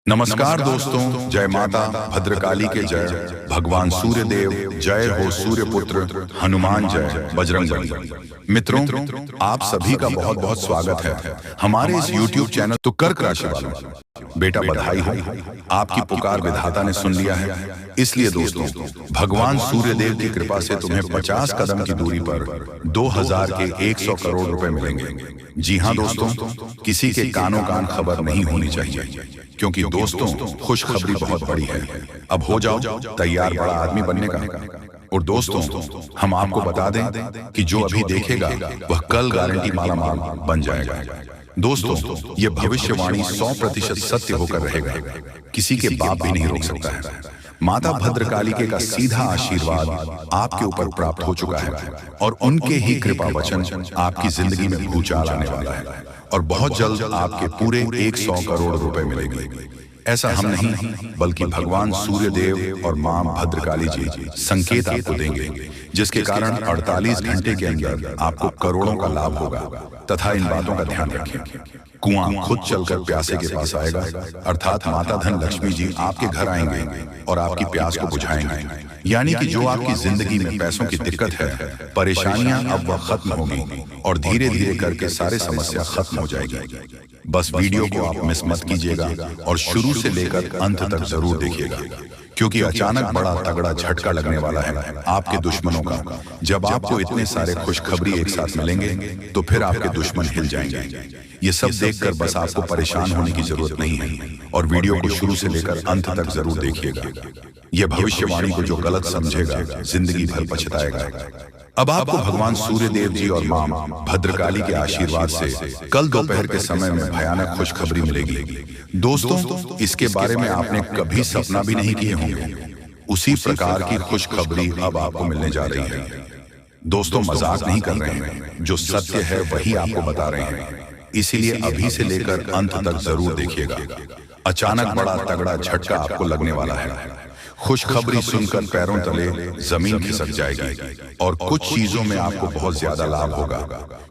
नमस्कार दोस्तों, जय माता भद्रकाली के जय, भगवान सूर्य देव जय हो, सूर्य पुत्र हनुमान जय, बजरंग बली। मित्रों, आप सभी का बहुत बहुत स्वागत है हमारे इस YouTube चैनल। तो कर्क राशि वालों, बेटा बधाई हो, आपकी पुकार विधाता ने सुन लिया है। इसलिए दोस्तों, भगवान सूर्य देव की कृपा से तुम्हें 50 कदम की दूरी पर 2000 के 100 करोड़ रुपए मिलेंगे। जी हाँ दोस्तों, किसी के कानों कान खबर नहीं होनी चाहिए, क्योंकि दोस्तों खुशखबरी बहुत बड़ी है। अब हो जाओ तैयार बड़ा आदमी बनने का। और दोस्तों, हम आपको बता दें कि जो अभी देखेगा वह कल गारंटी माला माल बन जाएगा। दोस्तों, ये भविष्यवाणी 100% सत्य होकर रहेगा, किसी के बाप भी नहीं रोक सकता है। माता भद्रकालिके का सीधा आशीर्वाद आपके ऊपर प्राप्त हो चुका है और उनके ही कृपा वचन आपकी जिंदगी में भूचाल आने वाला है और बहुत जल्द आपके पूरे 100 करोड़ रुपए मिलेंगे। ऐसा हम नहीं, बल्कि भगवान सूर्य देव और मां भद्रकाली जी संकेत आपको देंगे, जिसके कारण 48 घंटे के अंदर आपको करोड़ों का लाभ होगा। तथा इन बातों का ध्यान रखें, कुआं खुद चलकर प्यासे के पास आएगा, अर्थात माता धन लक्ष्मी जी आपके घर आएंगे और आपकी प्यास को बुझाएंगे। यानी कि जो आपकी जिंदगी में पैसों की दिक्कत है, परेशानियां अब वह खत्म होंगी और धीरे धीरे करके सारे समस्या खत्म हो जाएगी। बस वीडियो को आप मिस मत कीजिएगा और शुरू से लेकर अंत तक जरूर देखिएगा, क्योंकि अचानक बड़ा तगड़ा झटका लगने वाला है आपके दुश्मनों का। जब आपको इतने सारे खुशखबरी एक साथ मिलेंगे तो फिर आपके दुश्मन हिल जाएंगे। ये सब देखकर बस आपको परेशान होने की जरूरत नहीं है और वीडियो को शुरू से लेकर अंत तक जरूर देखिएगा। यह भविष्यवाणी को जो गलत समझेगा जिंदगी भर पछताएगा। अब आपको भगवान सूर्य देव जी और मां भद्रकाली के आशीर्वाद से कल दोपहर के समय में भयानक खुशखबरी मिलेगी। दोस्तों, इसके बारे में आपने कभी सपना भी नहीं किए होंगे। उसी प्रकार की खुशखबरी अब आपको मिलने जा रही है। दोस्तों, मजाक नहीं कर रहे हैं, जो सत्य है वही आपको बता रहे हैं। इसीलिए अभी से लेकर अंत तक जरूर देखिएगा। अचानक बड़ा तगड़ा झटका आपको लगने वाला है। खुशखबरी सुनकर पैरों तले जमीन खिसक जाएगी और कुछ चीजों में आपको बहुत ज्यादा लाभ होगा,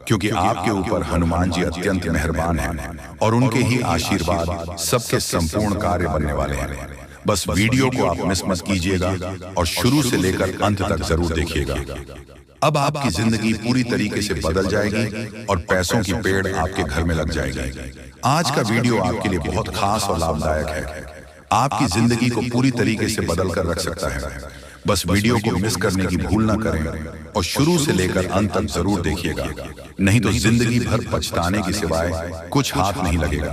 क्योंकि आपके ऊपर हनुमान जी अत्यंत मेहरबान हैं और उनके ही आशीर्वाद सबके संपूर्ण कार्य बनने वाले हैं। बस वीडियो को आप मिस मत कीजिएगा और शुरू से लेकर अंत तक जरूर देखिएगा। अब आपकी जिंदगी पूरी तरीके से बदल जाएगी और पैसों की पेड़ आपके घर में लग जाएगी। आज का वीडियो आपके लिए बहुत खास और लाभदायक है, आपकी जिंदगी को पूरी तरीके से बदल कर रख सकता है। बस वीडियो को मिस करने की भूल ना करें और शुरू से लेकर अंत तक जरूर देखिएगा, नहीं तो जिंदगी भर पछताने की सिवाय कुछ हाथ नहीं लगेगा।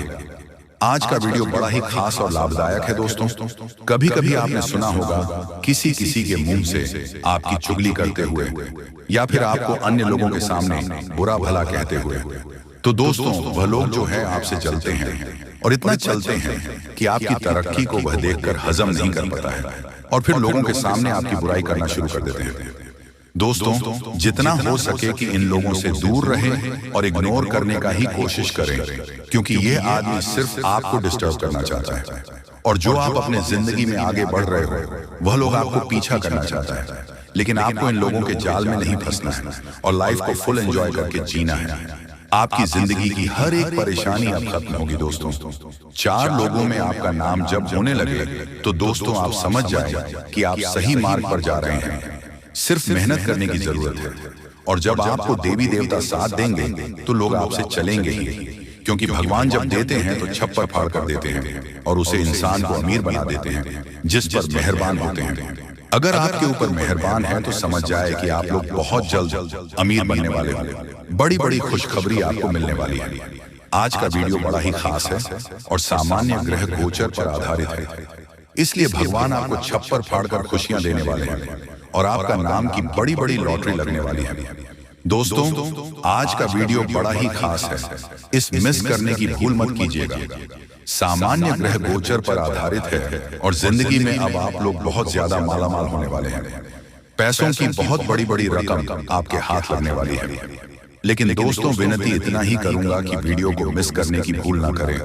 आज का वीडियो बड़ा ही खास और लाभदायक है। दोस्तों, कभी कभी आपने सुना होगा किसी किसी के मुंह से आपकी चुगली करते हुए या फिर आपको अन्य लोगों के सामने बुरा भला कहते हुए। तो दोस्तों, वह लोग जो है आपसे चलते हैं और इतना चलते हैं कि आपकी तरक्की को वह देखकर हजम नहीं कर पाता है और फिर लोगों के सामने आपकी बुराई करना शुरू कर देते हैं। दोस्तों, जितना हो सके कि इन लोगों से दूर रहें और इग्नोर करने का ही कोशिश करें, क्योंकि ये आदमी सिर्फ आपको डिस्टर्ब करना चाहता है और जो आप अपने जिंदगी में आगे बढ़ रहे हो वह लोग आपको पीछा करना चाहता है। लेकिन आपको इन लोगों के जाल में नहीं फंसना है और लाइफ को फुल एंजॉय करके जीना है। आपकी जिंदगी की हर एक परेशानी अब खत्म होगी। दोस्तों, 4 लोगों में आपका नाम जब होने लगे तो दोस्तों आप समझ जाए कि आप सही मार्ग पर जा रहे हैं। सिर्फ मेहनत करने की जरूरत है और जब आपको देवी देवता साथ देंगे तो लोग आपसे चलेंगे ही, क्योंकि भगवान जब देते हैं तो छप्पर फाड़ कर देते हैं और उसे इंसान को अमीर बना देते हैं जिस पर मेहरबान होते हैं। अगर आपके ऊपर मेहरबान है तो समझ जाए कि आप लोग बहुत जल्द अमीर बनने वाले हैं। बड़ी बड़ी खुशखबरी आपको मिलने वाली है। आज का वीडियो बड़ा ही खास है और सामान्य ग्रह गोचर पर आधारित है, इसलिए भगवान आपको छप्पर फाड़कर खुशियां देने वाले हैं और आपका नाम की बड़ी बड़ी लॉटरी लगने वाली है। दोस्तों, आज का वीडियो बड़ा ही खास है, इस मिस करने की भूल मत कीजिएगा। सामान्य ग्रह गोचर पर आधारित है और जिंदगी में अब आप लोग बहुत ज्यादा मालामाल होने वाले हैं। पैसों की बहुत बड़ी बड़ी रकम आपके हाथ लगने वाली है। लेकिन दोस्तों, विनती इतना ही करूंगा कि वीडियो को मिस करने की भूल ना करें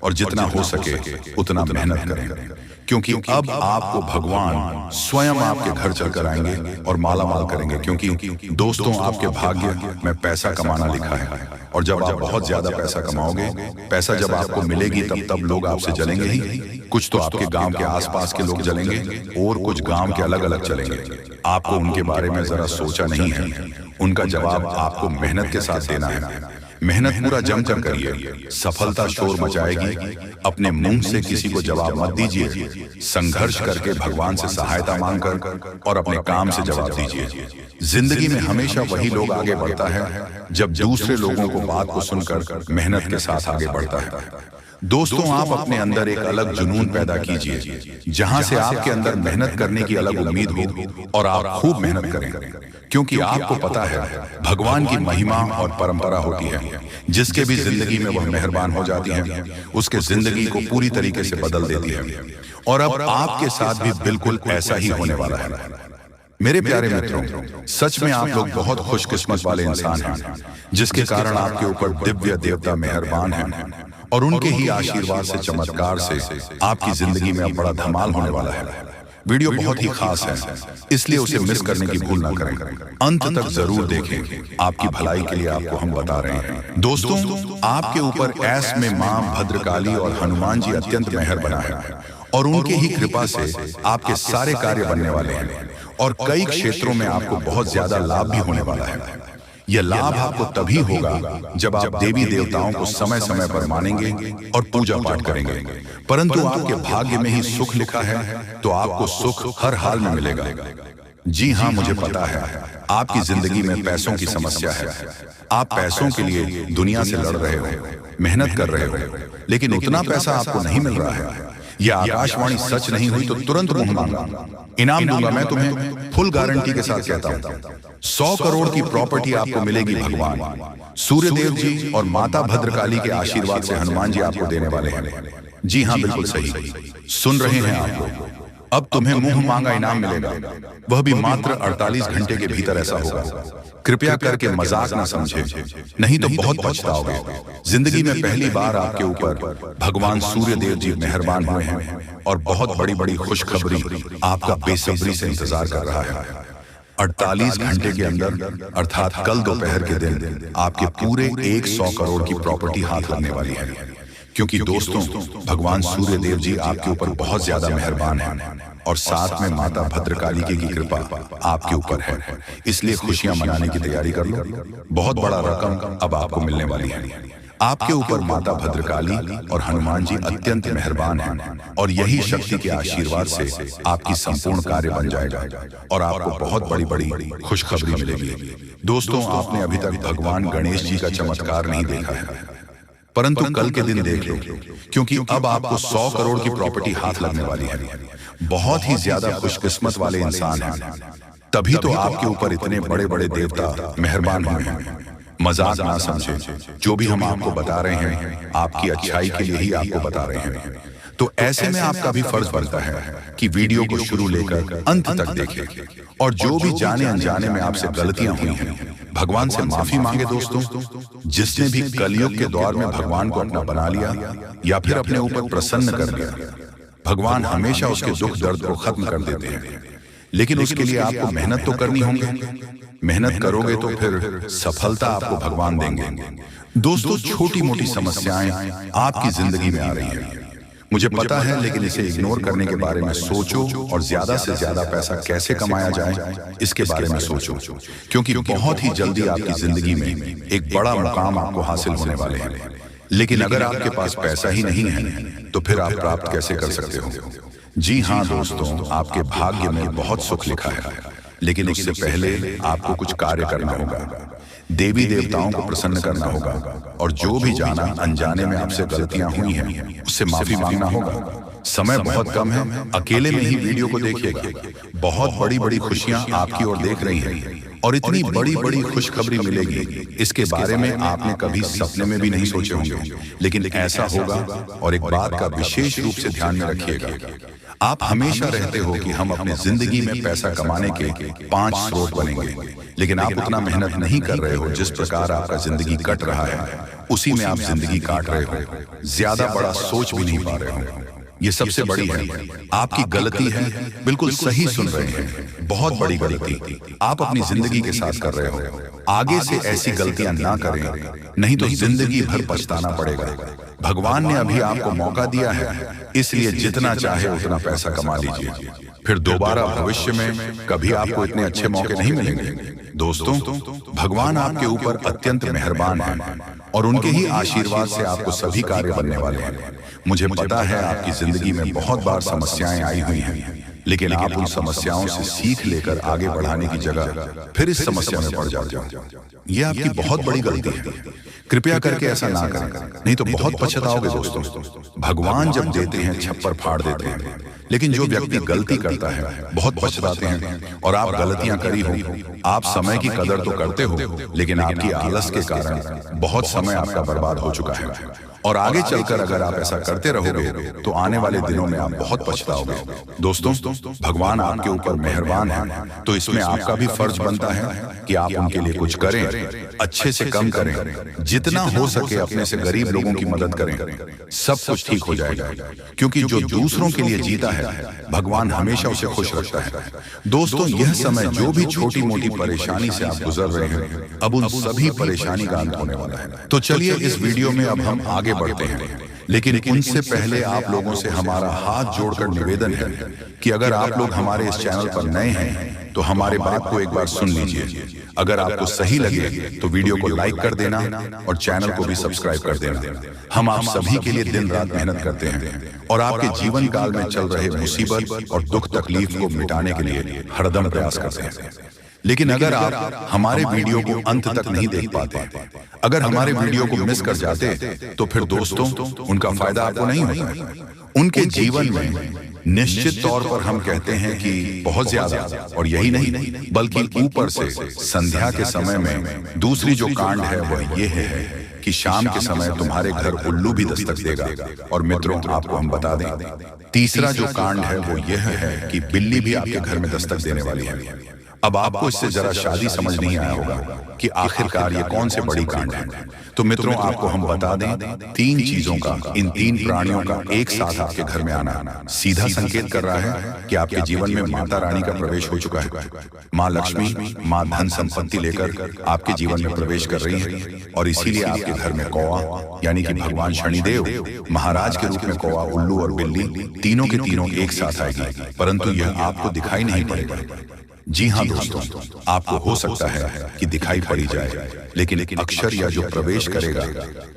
और जितना हो सके उतना मेहनत करें, क्योंकि अब आपको भगवान स्वयं आपके घर चलकर आएंगे और माला माल करेंगे। क्योंकि दोस्तों, आपके भाग्य में पैसा कमाना लिखा है, और जब आप बहुत ज्यादा पैसा कमाओगे, पैसा जब आपको मिलेगी तब लोग आपसे जलेंगे ही। कुछ तो आपके गांव के आसपास के लोग जलेंगे और कुछ गांव के अलग अलग चलेंगे। आपको उनके बारे में जरा सोचा नहीं है। उनका जवाब आपको मेहनत के साथ देना है। मेहनत पूरा जमकर करिए, सफलता शोर मचाएगी। अपने मुंह से किसी को जवाब मत दीजिए, संघर्ष करके भगवान से सहायता मांगकर और अपने काम से जवाब दीजिए। जिंदगी में हमेशा वही लोग आगे बढ़ता है जब दूसरे लोगों को बात को सुनकर मेहनत के साथ आगे बढ़ता है। दोस्तों, आप अपने अंदर एक अलग जुनून पैदा कीजिए, जहां से आपके अंदर मेहनत करने की अलग उम्मीद हो, और आप खूब मेहनत करें, क्योंकि आपको पता है भगवान की महिमा और परंपरा होती है। जिसके भी जिंदगी में वह मेहरबान हो जाती है, उसके जिंदगी को पूरी तरीके से बदल देती है। और अब आपके साथ भी बिल्कुल ऐसा ही होने वाला है। मेरे प्यारे मित्रों, सच में आप लोग बहुत खुशकिस्मत वाले इंसान हैं, जिसके कारण आपके ऊपर दिव्य देवता मेहरबान हैं, और उनके ही आशीर्वाद से, चमत्कार से आपकी जिंदगी में अब बड़ा धमाल होने वाला है। वीडियो बहुत ही खास है, इसलिए उसे मिस करने की भूल ना करें। अंत तक जरूर देखें, आपकी भलाई के लिए आपको हम बता रहे हैं। दोस्तों, आपके ऊपर ऐस में मां भद्रकाली और हनुमान जी अत्यंत मेहर बना है, और उनके ही कृपा से आपके सारे कार्य बनने वाले हैं, और कई क्षेत्रों में आपको बहुत ज्यादा लाभ भी होने वाला है। यह लाभ आपको तभी होगा जब आप देवी देवताओं को समय समय पर मानेंगे और पूजा पाठ करेंगे। परंतु आपके भाग्य में ही सुख लिखा है, तो आपको सुख हर हाल में मिलेगा। जी हाँ, मुझे पता है आपकी जिंदगी में पैसों की समस्या है। आप पैसों के लिए दुनिया से लड़ रहे हो, मेहनत कर रहे हो, लेकिन उतना पैसा आपको नहीं मिल रहा है। यह आकाशवाणी सच नहीं हुई तो तुरंत मुंह मांगा, इनाम दूंगा मैं तुम्हें, फुल गारंटी के साथ कहता हूं। 100 करोड़ की प्रॉपर्टी आपको मिलेगी। भगवान सूर्यदेव जी और माता भद्रकाली के आशीर्वाद से हनुमान जी आपको देने वाले हैं। जी हाँ, बिल्कुल सही सुन रहे हैं आप लोग। अब तुम्हें मुंह मांगा इनाम मिलेगा, वह भी मात्र 48 घंटे के भीतर ऐसा होगा। कृपया करके मजाक ना समझे, नहीं तो बहुत पछताओगे। जिंदगी में पहली बार आपके ऊपर भगवान सूर्यदेव जी मेहरबान हुए हैं, और बहुत बड़ी बड़ी खुशखबरी आपका बेसब्री से इंतजार कर रहा है। 48 घंटे के अंदर, अर्थात कल दोपहर के दिन, आपके पूरे 100 करोड़ की प्रॉपर्टी हाथ लगने वाली है। क्योंकि दोस्तों, भगवान सूर्यदेव जी आपके ऊपर बहुत ज्यादा मेहरबान हैं, और साथ में माता भद्रकाली की कृपा आपके ऊपर है। इसलिए खुशियां मनाने की तैयारी कर लो। बहुत बड़ा रकम अब आपको मिलने वाली है। आपके ऊपर माता भद्रकाली और हनुमान जी अत्यंत मेहरबान हैं, और यही शक्ति के आशीर्वाद से आपकी संपूर्ण कार्य बन जाएगा, और आपको बहुत बड़ी बड़ी खुशखबरी मिलेगी। दोस्तों, आपने अभी तक भगवान गणेश जी का चमत्कार नहीं देखा है, परंतु कल के दिन देख लो, क्योंकि अब आपको 100 करोड़ की प्रॉपर्टी हाथ लगने वाली है। बहुत ही ज्यादा खुशकिस्मत वाले इंसान हैं, तभी तो आपके ऊपर इतने बड़े बड़े देवता मेहरबान हुए हैं। मजाक ना समझे, जो भी हम आपको बता रहे हैं आपकी अच्छाई के लिए ही आपको बता रहे हैं। तो ऐसे में आपका भी फर्ज बनता है कि वीडियो को शुरू लेकर अंत तक देखें, और जो भी जाने अनजाने में आपसे गलतियां हुई हैं, भगवान से माफी मांगे। दोस्तों, जिसने भी कलयुग के दौर में भगवान को अपना बना लिया या फिर अपने ऊपर प्रसन्न कर लिया, भगवान हमेशा उसके दुख दर्द को खत्म कर देते हैं। लेकिन उसके लिए आपको मेहनत तो करनी होगी। मेहनत करोगे तो फिर सफलता आपको भगवान देंगे। दोस्तों, छोटी मोटी समस्याएं आपकी जिंदगी में आ रही हैं, मुझे पता है, लेकिन इसे इग्नोर करने के बारे में सोचो, और ज्यादा से ज्यादा पैसा कैसे कमाया जाए इसके बारे में सोचो, क्योंकि बहुत ही जल्दी आपकी जिंदगी में एक बड़ा मुकाम आपको हासिल होने वाले हैं। लेकिन अगर आपके पास पैसा ही नहीं है, तो फिर आप प्राप्त कैसे कर सकते हो? जी हाँ दोस्तों, आपके भाग्य में बहुत सुख लिखा है, लेकिन उससे पहले आपको कुछ कार्य करना होगा। देवी देवताओं को प्रसन्न करना होगा, और जो भी जाना अनजाने में आपसे गलतियां हुई हैं उससे माफी मांगना होगा। समय बहुत कम है, अकेले में ही वीडियो को देखिएगा। बहुत बड़ी बड़ी खुशियां आपकी ओर देख रही हैं, और इतनी बड़ी बड़ी खुशखबरी मिलेगी, इसके बारे में आपने कभी सपने में भी नहीं सोचे होंगे, लेकिन ऐसा होगा। और एक बात का विशेष रूप से ध्यान में रखिएगा, आप हमेशा रहते हो कि हम अपनी जिंदगी में पैसा कमाने के 5 स्रोत बनेंगे, लेकिन आप उतना मेहनत नहीं कर रहे हो जिस प्रकार आपका जिंदगी कट रहा है, उसी में आप जिंदगी काट रहे हो। ज्यादा बड़ा सोच भी नहीं पा रहे हो। ये सबसे बड़ी है, आपकी गलती है। बिल्कुल सही सुन रहे हैं, बहुत बड़ी गलती आप अपनी जिंदगी के साथ कर रहे हो। आगे से ऐसी गलतियां ना करें, नहीं तो जिंदगी भर पछताना पड़ेगा। भगवान ने अभी आपको मौका दिया है, इसलिए जितना चाहे उतना पैसा कमा लीजिए, फिर दोबारा भविष्य में कभी आपको इतने अच्छे मौके नहीं मिलेंगे। दोस्तों, भगवान आपके ऊपर अत्यंत मेहरबान है और उनके ही आशीर्वाद से आपको सभी कार्य बनने वाले हैं। मुझे पता है आपकी जिंदगी में बहुत बार समस्याएं आई हुई हैं, लेकिन आप उन समस्याओं से सीख लेकर आगे बढ़ाने की जगह फिर इस समस्या में पड़ जाते हो। यह आपकी बहुत बड़ी गलती है। कृपया करके ऐसा ना करें, नहीं तो बहुत पछताओगे। दोस्तों, भगवान जब देते हैं छप्पर फाड़ देते हैं, लेकिन जो व्यक्ति गलती करता है बहुत पछताते हैं। और आप गलतियां करी हो, आप समय की कदर तो करते हो, लेकिन आपकी आलस के कारण बहुत समय आपका बर्बाद हो चुका है। और आगे चलकर अगर आप ऐसा करते रहोगे तो आने वाले दिनों में आप बहुत पछताओगे। दोस्तों, भगवान आपके ऊपर मेहरबान है, तो इसमें आपका भी फर्ज बनता है कि आप उनके लिए कुछ करें, अच्छे से कम करें, जितना हो सके अपने से गरीब लोगों की मदद करें। सब कुछ ठीक हो जाएगा, क्योंकि जो दूसरों के लिए जीता है भगवान हमेशा उसे खुश रखता है। दोस्तों, यह समय जो भी छोटी मोटी परेशानी से आप गुजर रहे हैं, अब उन सभी परेशानी का अंत होने वाला है। तो चलिए इस वीडियो में अब हम आगे बढ़ते हैं, लेकिन उनसे पहले आप लोगों से हमारा हाथ जोड़कर निवेदन है कि अगर आप लोग हमारे इस चैनल पर नए हैं तो हमारे बात को एक बार सुन लीजिए। अगर आपको सही लगे तो वीडियो को लाइक कर देना और चैनल को भी सब्सक्राइब कर देना। हम आप सभी के लिए दिन रात मेहनत करते हैं और आपके जीवन काल में चल रहे मुसीबत और दुख तकलीफ को मिटाने के लिए हरदम प्रयास करते हैं। लेकिन अगर आप हमारे वीडियो को अंत तक नहीं देख पाते, अगर हमारे वीडियो को मिस कर जाते, तो फिर दोस्तों उनका फायदा आपको नहीं होता। उनके जीवन में निश्चित तौर पर हम कहते हैं कि बहुत ज्यादा, और यही नहीं बल्कि ऊपर से संध्या के समय में दूसरी जो कांड है वह यह है कि शाम के समय तुम्हारे घर उल्लू भी दस्तक देगा। और मित्रों, आपको हम बता दें, तीसरा जो कांड है वो यह है कि बिल्ली भी आपके घर में दस्तक देने वाली है। अब आपको इससे जरा शादी समझ नहीं आया होगा कि आखिरकार ये कौन से बड़ी कांड है। तो मित्रों, आपको हम बता दें, 3 चीजों का, इन 3 प्राणियों का एक साथ आपके घर में आना सीधा संकेत कर रहा है कि आपके जीवन में माता रानी का प्रवेश हो चुका है। माँ लक्ष्मी, माँ धन संपत्ति लेकर आपके जीवन में प्रवेश कर रही है, और इसीलिए आपके घर में कौवा यानी कि भगवान शनिदेव महाराज के रूप में कौवा, उल्लू और बिल्ली तीनों के तीनों एक साथ आएगी, परंतु यह आपको दिखाई नहीं पड़ेगा। जी हाँ दोस्तों, आपको हो सकता है कि दिखाई पड़ी जाए, लेकिन अक्षर या जो प्रवेश करेगा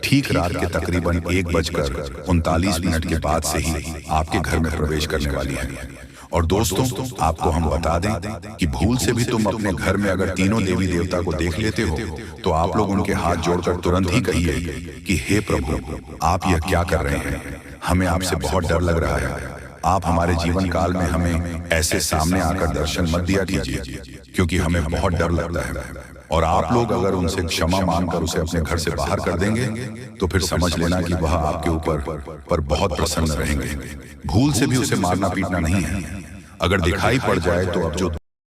ठीक रात के तकरीबन 1:39 के बाद से ही आपके घर में प्रवेश करने वाली है। और दोस्तों, आपको हम बता दें कि भूल से भी तुम अपने घर में अगर तीनों देवी देवता को देख लेते हो तो आप लोग उनके हाथ जोड़कर तुरंत ही कहिए कि हे प्रभु, आप यह क्या कर रहे हैं? हमें आपसे बहुत डर लग रहा है। आप हमारे जीवन काल में हमें ऐसे सामने आकर दर्शन मत दिया कीजिए, क्योंकि हमें बहुत डर लगता है। और आप लोग अगर उनसे क्षमा मांगकर उसे अपने घर से बाहर कर देंगे तो फिर समझ लेना कि वह आपके ऊपर बहुत प्रसन्न रहेंगे। भूल से भी उसे मारना पीटना नहीं है। अगर दिखाई पड़ जाए तो अब जो